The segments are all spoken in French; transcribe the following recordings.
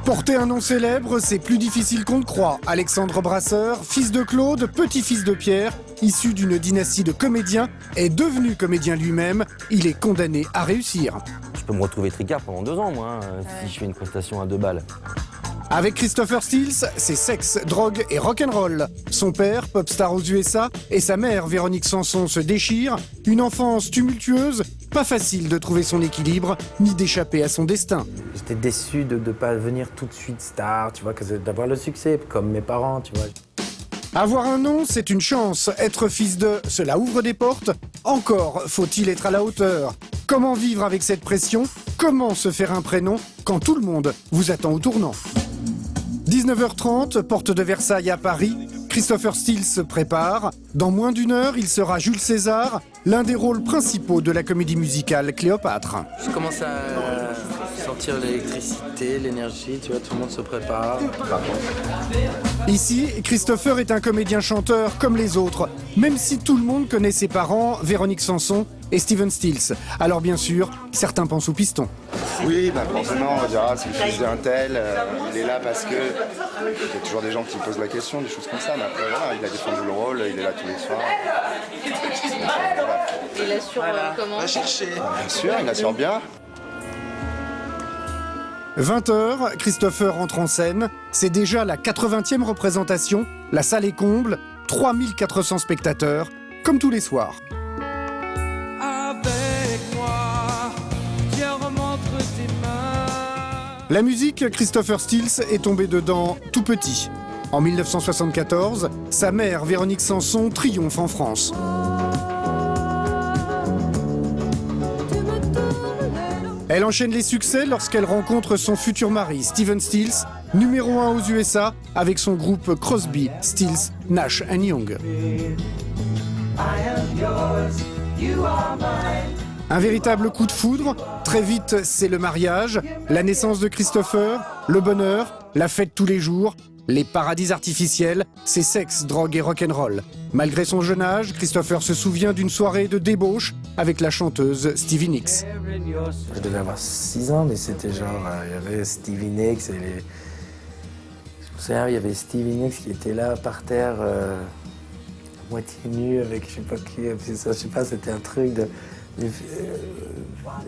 Porter un nom célèbre, c'est plus difficile qu'on ne croit. Alexandre Brasseur, fils de Claude, petit-fils de Pierre, issu d'une dynastie de comédiens, est devenu comédien lui-même. Il est condamné à réussir. Je peux me retrouver tricard pendant 2 ans, moi, si je fais une prestation à 2 balles. Avec Christopher Stills, c'est sexe, drogue et rock'n'roll. Son père, pop star aux USA, et sa mère, Véronique Sanson, se déchirent. Une enfance tumultueuse, pas facile de trouver son équilibre, ni d'échapper à son destin. J'étais déçu de ne pas devenir tout de suite star, tu vois, d'avoir le succès, comme mes parents, tu vois. Avoir un nom, c'est une chance. Être fils de, cela ouvre des portes. Encore faut-il être à la hauteur. Comment vivre avec cette pression? Comment se faire un prénom quand tout le monde vous attend au tournant? 19h30, porte de Versailles à Paris. Christopher Stills se prépare. Dans moins d'1 heure, il sera Jules César, l'un des rôles principaux de la comédie musicale Cléopâtre. Je commence à sentir l'électricité, l'énergie, tu vois, tout le monde se prépare. Ici, Christopher est un comédien-chanteur comme les autres, même si tout le monde connaît ses parents, Véronique Sanson et Steven Stills. Alors bien sûr, certains pensent au piston. Oui, forcément, on va dire, c'est le fils d'un tel, il est là parce que... Il y a toujours des gens qui posent la question, des choses comme ça, mais après, voilà, il a défendu le rôle, il est là tous les soirs. Il assure comment? Bien sûr, il assure bien. 20h, Christopher entre en scène. C'est déjà la 80e représentation. La salle est comble, 3400 spectateurs, comme tous les soirs. La musique, Christopher Stills est tombé dedans tout petit. En 1974, sa mère, Véronique Sanson, triomphe en France. Elle enchaîne les succès lorsqu'elle rencontre son futur mari, Steven Stills, numéro 1 aux USA, avec son groupe Crosby, Stills, Nash & Young. Un véritable coup de foudre. Très vite, c'est le mariage, la naissance de Christopher, le bonheur, la fête tous les jours, les paradis artificiels, c'est sexe, drogue et rock'n'roll. Malgré son jeune âge, Christopher se souvient d'une soirée de débauche avec la chanteuse Stevie Nicks. Je devais avoir 6 ans, mais c'était genre, il y avait Stevie Nicks et les... Je me souviens, il y avait Stevie Nicks qui était là par terre, à moitié nu avec je sais pas qui, je sais pas, c'était un truc de...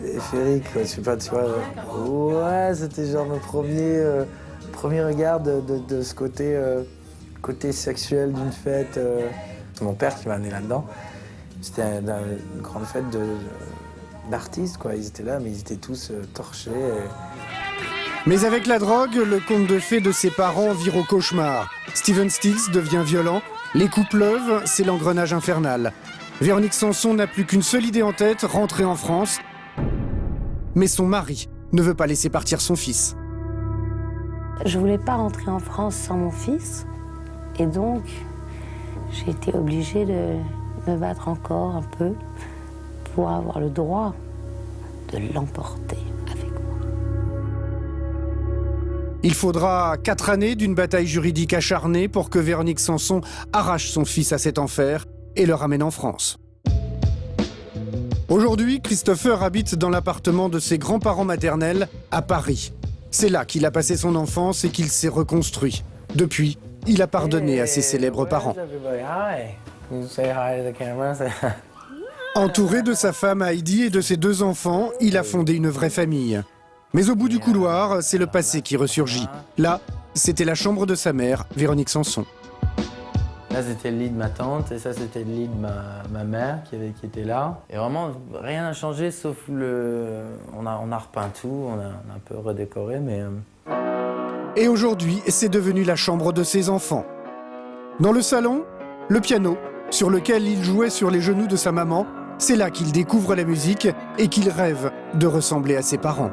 Éphérique, quoi, je sais pas, tu vois. Ouais, c'était genre mon premier regard de ce côté, côté sexuel d'une fête. C'est mon père qui m'a amené là-dedans. C'était une grande fête d'artistes, quoi. Ils étaient là, mais ils étaient tous torchés. Mais avec la drogue, le conte de fées de ses parents vire au cauchemar. Steven Stills devient violent, les coups pleuvent, c'est l'engrenage infernal. Véronique Sanson n'a plus qu'une seule idée en tête, rentrer en France. Mais son mari ne veut pas laisser partir son fils. Je voulais pas rentrer en France sans mon fils. Et donc, j'ai été obligée de me battre encore un peu pour avoir le droit de l'emporter avec moi. Il faudra 4 années d'une bataille juridique acharnée pour que Véronique Sanson arrache son fils à cet enfer et le ramène en France. Aujourd'hui, Christopher habite dans l'appartement de ses grands-parents maternels à Paris. C'est là qu'il a passé son enfance et qu'il s'est reconstruit. Depuis, il a pardonné à ses célèbres parents. Entouré de sa femme Heidi et de ses 2 enfants, il a fondé une vraie famille. Mais au bout du couloir, c'est le passé qui ressurgit. Là, c'était la chambre de sa mère, Véronique Sanson. Là, c'était le lit de ma tante, et ça, c'était le lit de ma mère qui était là. Et vraiment, rien n'a changé, sauf on a repeint tout, on a un peu redécoré, mais... Et aujourd'hui, c'est devenu la chambre de ses enfants. Dans le salon, le piano, sur lequel il jouait sur les genoux de sa maman. C'est là qu'il découvre la musique et qu'il rêve de ressembler à ses parents.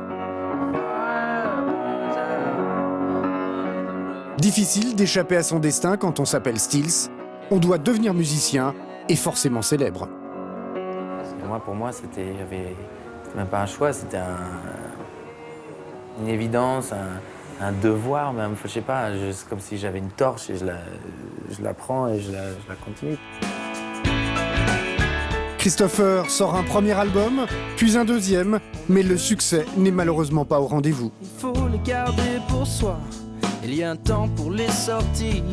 Difficile d'échapper à son destin quand on s'appelle Stills. On doit devenir musicien et forcément célèbre. Pour moi, c'était même pas un choix, c'était une évidence, un devoir même. Je sais pas, c'est comme si j'avais une torche et je la prends et je la continue. Christopher sort un premier album, puis un deuxième, mais le succès n'est malheureusement pas au rendez-vous. Il faut les garder pour soi. Il y a un temps pour les sortir.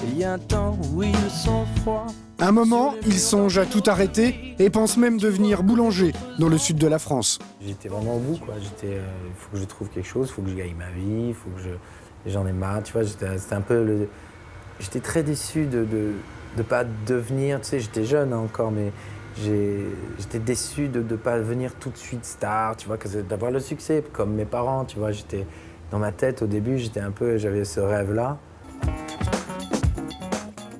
Il y a un temps où ils sont froids. Un moment, il songe à tout arrêter et pense même devenir boulanger dans le sud de la France. J'étais vraiment au bout, quoi. Il faut que je trouve quelque chose, il faut que je gagne ma vie, il faut que j'en ai marre, tu vois. C'était un peu J'étais très déçu de pas devenir, tu sais, j'étais jeune encore, mais j'étais déçu de ne pas devenir tout de suite star, tu vois, d'avoir le succès, comme mes parents, tu vois. Dans ma tête, au début, j'avais ce rêve-là.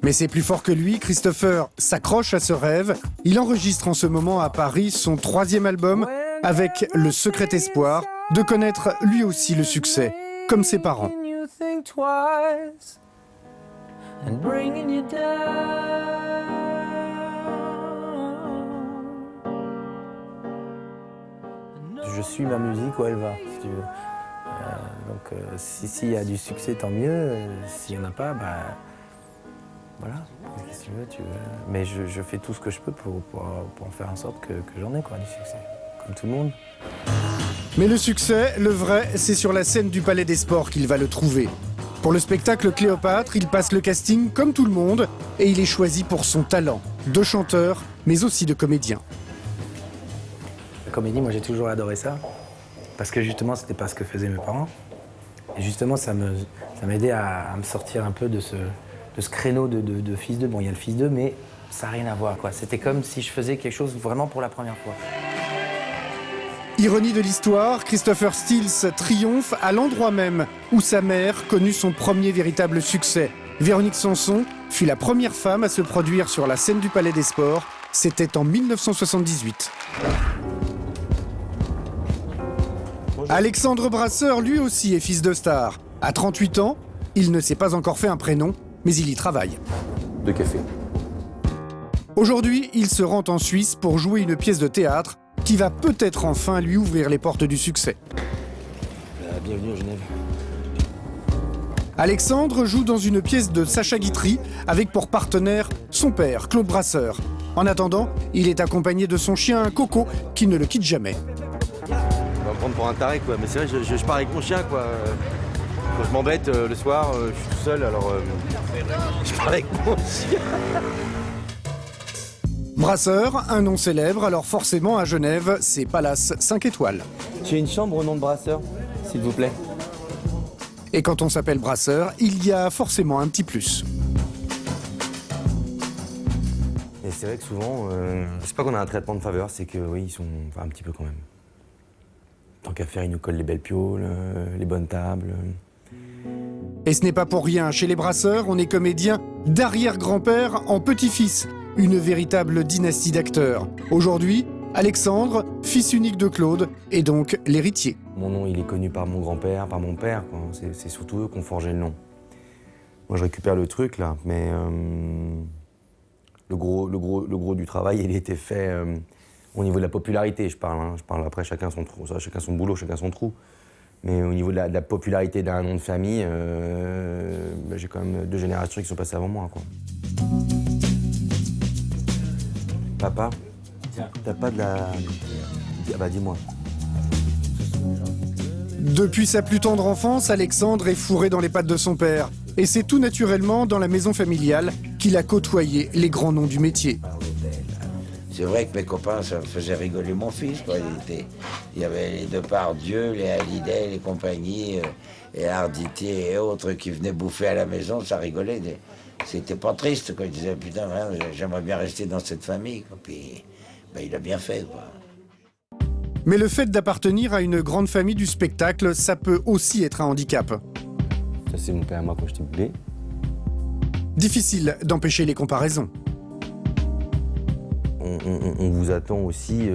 Mais c'est plus fort que lui, Christopher s'accroche à ce rêve. Il enregistre en ce moment à Paris son 3e album avec le secret espoir de connaître lui aussi le succès, comme ses parents. Je suis ma musique où elle va, si tu veux. Donc s'il y a du succès, tant mieux. S'il n'y en a pas, bah voilà. Si tu veux. Mais je fais tout ce que je peux pour en faire en sorte que j'en ai, quoi, du succès. Comme tout le monde. Mais le succès, le vrai, c'est sur la scène du Palais des Sports qu'il va le trouver. Pour le spectacle Cléopâtre, il passe le casting comme tout le monde et il est choisi pour son talent de chanteur, mais aussi de comédien. La comédie, moi j'ai toujours adoré ça, parce que justement c'était pas ce que faisaient mes parents. Et justement ça m'aidait à me sortir un peu de ce créneau de fils d'eux. Bon, il y a le fils d'eux, mais ça n'a rien à voir, quoi. C'était comme si je faisais quelque chose vraiment pour la première fois. Ironie de l'histoire, Christopher Stills triomphe à l'endroit même où sa mère connut son premier véritable succès. Véronique Sanson fut la première femme à se produire sur la scène du Palais des Sports. C'était en 1978. Alexandre Brasseur, lui aussi, est fils de star. À 38 ans, il ne s'est pas encore fait un prénom, mais il y travaille. De café. Aujourd'hui, il se rend en Suisse pour jouer une pièce de théâtre qui va peut-être enfin lui ouvrir les portes du succès. Bienvenue à Genève. Alexandre joue dans une pièce de Sacha Guitry avec pour partenaire son père, Claude Brasseur. En attendant, il est accompagné de son chien Coco qui ne le quitte jamais. On va me prendre pour un taré, quoi. Mais c'est vrai, je pars avec mon chien, quoi. Quand je m'embête le soir, je suis tout seul, alors je pars avec mon chien. Brasseur, un nom célèbre, alors forcément à Genève, c'est Palace 5 étoiles. J'ai une chambre au nom de Brasseur, s'il vous plaît. Et quand on s'appelle Brasseur, il y a forcément un petit plus. Et c'est vrai que souvent, c'est pas qu'on a un traitement de faveur, c'est que oui, ils sont enfin, un petit peu quand même. Tant qu'à faire, ils nous collent les belles pioles, les bonnes tables. Et ce n'est pas pour rien, chez les Brasseurs, on est comédien d'arrière-grand-père en petit-fils. Une véritable dynastie d'acteurs. Aujourd'hui, Alexandre, fils unique de Claude, est donc l'héritier. Mon nom, il est connu par mon grand-père, par mon père. C'est surtout eux qui ont forgé le nom. Moi, je récupère le truc, là, mais le gros du travail, il a été fait au niveau de la popularité, je parle. Hein. Je parle après, chacun son trou, chacun son boulot, chacun son trou. Mais au niveau de la popularité d'un nom de famille, j'ai quand même 2 générations qui sont passées avant moi, quoi. Papa, t'as pas de la... Ah bah dis-moi. Depuis sa plus tendre enfance, Alexandre est fourré dans les pattes de son père. Et c'est tout naturellement dans la maison familiale qu'il a côtoyé les grands noms du métier. C'est vrai que mes copains, ça me faisait rigoler mon fils, quoi. Il y avait les Depardieu, les Hallyday, les compagnies, et Arditier et autres qui venaient bouffer à la maison, ça rigolait. C'était pas triste, quoi. Il disait, putain, hein, j'aimerais bien rester dans cette famille, quoi. Puis, ben, il a bien fait, quoi. Mais le fait d'appartenir à une grande famille du spectacle, ça peut aussi être un handicap. Ça, c'est mon père et moi quand j'étais bébé. Difficile d'empêcher les comparaisons. On vous attend aussi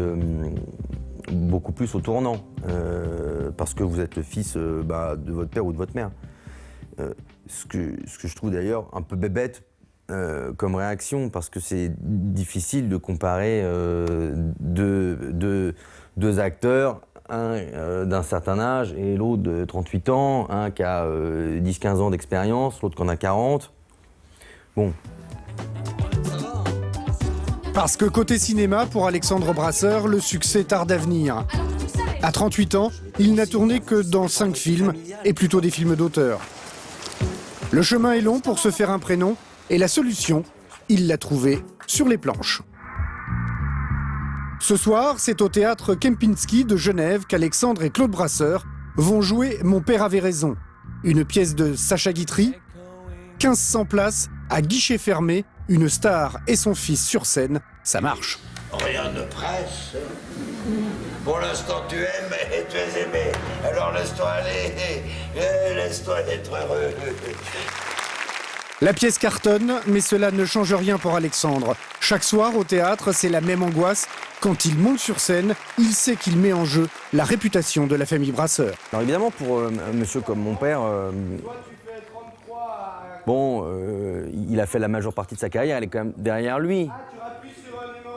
beaucoup plus au tournant, parce que vous êtes le fils de votre père ou de votre mère. Ce que je trouve d'ailleurs un peu bébête comme réaction, parce que c'est difficile de comparer deux acteurs, un d'un certain âge et l'autre de 38 ans, un qui a 10-15 ans d'expérience, l'autre qui en a 40. Bon. Parce que côté cinéma, pour Alexandre Brasseur, le succès tarde à venir. À 38 ans, il n'a tourné que dans 5 films, et plutôt des films d'auteur. Le chemin est long pour se faire un prénom, et la solution, il l'a trouvée sur les planches. Ce soir, c'est au théâtre Kempinski de Genève qu'Alexandre et Claude Brasseur vont jouer Mon père avait raison, une pièce de Sacha Guitry, 1500 places, à guichet fermé, une star et son fils sur scène, ça marche. Rien ne presse. Pour l'instant, tu aimes et tu es aimé. Alors laisse-toi aller, laisse-toi être heureux. La pièce cartonne, mais cela ne change rien pour Alexandre. Chaque soir au théâtre, c'est la même angoisse. Quand il monte sur scène, il sait qu'il met en jeu la réputation de la famille Brasseur. Alors évidemment, pour un monsieur comme mon père, il a fait la majeure partie de sa carrière, elle est quand même derrière lui.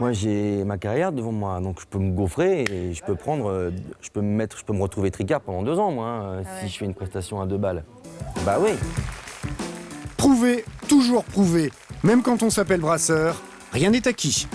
Moi, j'ai ma carrière devant moi, donc je peux me gaufrer et je peux me retrouver tricard pendant 2 ans, moi, si je fais une prestation à 2 balles. Bah oui. Prouver, toujours prouver. Même quand on s'appelle Brasseur, rien n'est acquis.